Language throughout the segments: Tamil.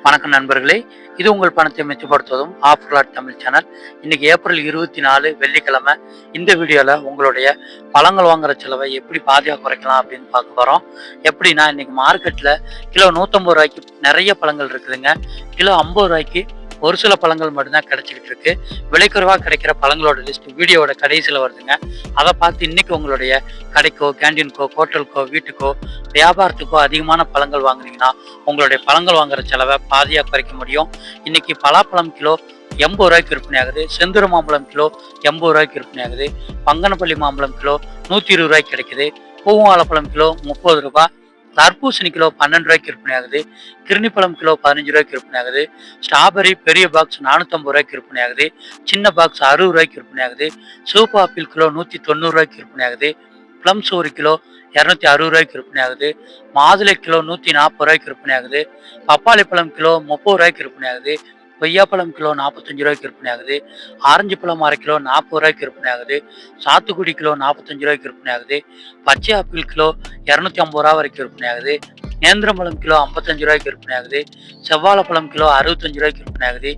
வணக்கம் நண்பர்களே, இது உங்கள் பணத்தை மிச்சப்படுத்துவதும் ஆஃப்லாட் தமிழ் சேனல். இன்னைக்கு ஏப்ரல் 24 வெள்ளிக்கிழமை. இந்த வீடியோவில் உங்களுடைய பழங்கள் வாங்குற செலவை எப்படி பாதியாக குறைக்கலாம் அப்படின்னு பார்க்க போகிறோம். எப்படின்னா, இன்னைக்கு மார்க்கெட்டில் கிலோ 150 ரூபாய்க்கு நிறைய பழங்கள் இருக்குதுங்க. கிலோ 50 ரூபாய்க்கு ஒரு சில பழங்கள் மட்டும்தான் கிடைச்சிக்கிட்டு இருக்கு. விலைக்குறைவாக கிடைக்கிற பழங்களோட லிஸ்ட் வீடியோவோட கடைசியில் வருதுங்க. அதை பார்த்து இன்னைக்கு உங்களுடைய கடைக்கோ, கேண்டீனுக்கோ, ஹோட்டலுக்கோ, வீட்டுக்கோ, வியாபாரத்துக்கோ அதிகமான பழங்கள் வாங்குனீங்கன்னா உங்களுடைய பழங்கள் வாங்குற செலவை பாதியாக குறைக்க முடியும். இன்னைக்கு பலாப்பழம் கிலோ 80 ரூபாய்க்கு விற்பனை ஆகுது. செந்தூர மாம்பழம் கிலோ 80 ரூபாய்க்கு விற்பனை ஆகுது. பங்கனப்பள்ளி மாம்பழம் கிலோ 120 ரூபாய்க்கு கிடைக்குது. பூவாழைப்பழம் கிலோ 30 ரூபாய். தர்பூசணி கிலோ 12 ரூபாய்க்கு விற்பனை ஆகுது. கிருணிப்பழம் கிலோ 15 ரூபாய்க்கு விற்பனை ஆகுது. ஸ்ட்ராபெரி பெரிய பாக்ஸ் 450 ரூபாய்க்கு விற்பனை ஆகுது. சின்ன பாக்ஸ் 60 ரூபாய்க்கு விற்பனை ஆகுது. சிவப்பு ஆப்பிள் கிலோ 190 ரூபாய்க்கு விற்பனை ஆகுது. பிளம்ஸ் ஒரு கிலோ 260 ரூபாய்க்கு விற்பனை ஆகுது. மாதுளை கிலோ 140 ரூபாய்க்கு விற்பனை ஆகுது. பப்பாளி பழம் கிலோ 30 ரூபாய்க்கு விற்பனை ஆகுது. கொய்யாப்பழம் கிலோ 45 ரூபாய்க்கு விற்பனை ஆகுது. ஆரஞ்சு பழம் அரை கிலோ 40 ரூபாய்க்கு விற்பனை ஆகுது. சாத்துக்குடி கிலோ 45 ரூபாய்க்கு விற்பனை ஆகுது. பச்சை ஆப்பிள் கிலோ 250 ரூபா வரைக்கும் விற்பனை ஆகுது. நேந்திரம்பழம் கிலோ 55 ரூபாய்க்கு விற்பனை ஆகுது. செவ்வாழைப்பழம் கிலோ 65 ரூபாய்க்கு விற்பனை ஆகுது.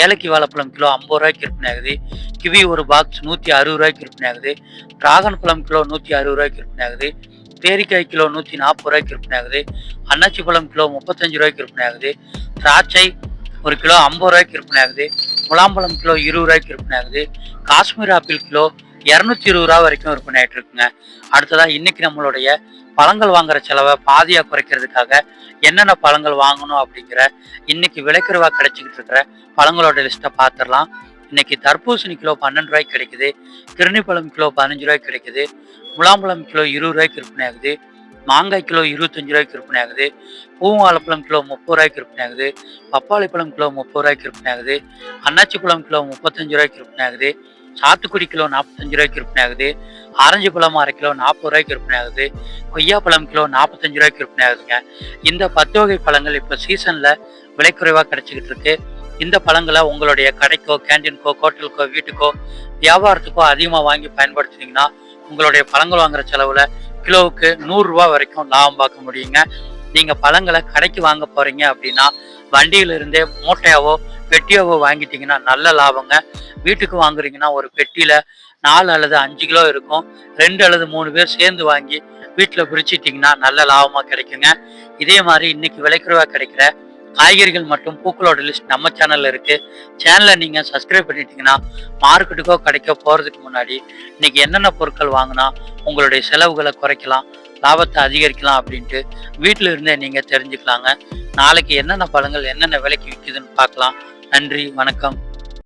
ஏலக்கி வாழைப்பழம் கிலோ 50 ரூபாய்க்கு விற்பனை ஆகுது. கிவி ஒரு பாக்ஸ் 160 ரூபாய்க்கு விற்பனை ஆகுது. டிராகன் பழம் கிலோ 160 ரூபாய்க்கு விற்பனை ஆகுது. பேரிக்காய் கிலோ 140 ரூபாய்க்கு விற்பனை ஆகுது. அன்னாச்சி பழம் கிலோ 35 ரூபாய்க்கு விற்பனை ஆகுது. திராட்சை ஒரு கிலோ 50 ரூபாய்க்கு விற்பனை ஆகுது. முலாம்பழம் கிலோ 20 ரூபாய்க்கு விற்பனை ஆகுது. காஷ்மீர் ஆப்பிள் கிலோ 220 ரூபா வரைக்கும் விற்பனை ஆகிட்டு இருக்குங்க. அடுத்ததா இன்னைக்கு நம்மளுடைய பழங்கள் வாங்குற செலவை பாதியா குறைக்கிறதுக்காக என்னென்ன பழங்கள் வாங்கணும் அப்படிங்கிற இன்னைக்கு விலைக்குறைவா கிடைச்சிக்கிட்டு இருக்கிற பழங்களோட லிஸ்ட்டை பார்த்துடலாம். இன்னைக்கு தர்பூசணி கிலோ 12 ரூபாய்க்கு கிடைக்குது. கிருணிப்பழம் கிலோ 15 ரூபாய்க்கு கிடைக்குது. முலாம்பழம் கிலோ 20 ரூபாய்க்கு விற்பனை ஆகுது. மாங்காய் கிலோ 25 ரூபாய்க்கு விற்பனை ஆகுது. பூவாழைப்பழம் கிலோ 30 ரூபாய்க்கு விற்பனை ஆகுது. பப்பாளி பழம் கிலோ 30 ரூபாய்க்கு விற்பனை ஆகுது. அன்னாச்சி பழம் கிலோ 35 ரூபாய்க்கு விற்பனை ஆகுது. சாத்துக்குடி கிலோ 45 ரூபாய்க்கு விற்பனை ஆகுது. ஆரஞ்சு பழம் அரை கிலோ 40 ரூபாய்க்கு விற்பனை ஆகுது. கொய்யாப்பழம் கிலோ 45 ரூபாய்க்கு விற்பனை ஆகுதுங்க. இந்த 10 வகை பழங்கள் இப்போ சீசன்ல விலைக்குறைவாக கிடைச்சிக்கிட்டு இருக்கு. இந்த பழங்களை உங்களுடைய கடைக்கோ, கேண்டீனுக்கோ, ஹோட்டலுக்கோ, வீட்டுக்கோ, வியாபாரத்துக்கோ அதிகமாக வாங்கி பயன்படுத்தினீங்கன்னா உங்களுடைய பழங்கள் வாங்குற செலவுல கிலோவுக்கு 100 ரூபா வரைக்கும் லாபம் பார்க்க முடியுங்க. நீங்க பழங்களை கடைக்கு வாங்க போறீங்க அப்படின்னா வண்டியில இருந்தே மூட்டையாவோ பெட்டியாவோ வாங்கிட்டீங்கன்னா நல்ல லாபங்க. வீட்டுக்கு வாங்குறீங்கன்னா ஒரு பெட்டியில 4 அல்லது 5 கிலோ இருக்கும். 2 அல்லது 3 பேர் சேர்ந்து வாங்கி வீட்டில் பிரிச்சுட்டிங்கன்னா நல்ல லாபமா கிடைக்குங்க. இதே மாதிரி இன்னைக்கு விலைக்குறைவா கிடைக்கிற காய்கறிகள் மற்றும் பூக்களோட லிஸ்ட் நம்ம சேனல்ல இருக்கு. சேனலை நீங்க சப்ஸ்கிரைப் பண்ணிட்டீங்கன்னா மார்க்கெட்டுக்கோ கடைக்கோ போறதுக்கு முன்னாடி இன்னைக்கு என்னென்ன பொருட்கள் வாங்கினா உங்களுடைய செலவுகளை குறைக்கலாம், லாபத்தை அதிகரிக்கலாம் அப்படின்ட்டு வீட்டில இருந்தே நீங்க தெரிஞ்சுக்கலாங்க. நாளைக்கு என்னென்ன பழங்கள் என்னென்ன விலைக்கு விற்குதுன்னு பார்க்கலாம். நன்றி, வணக்கம்.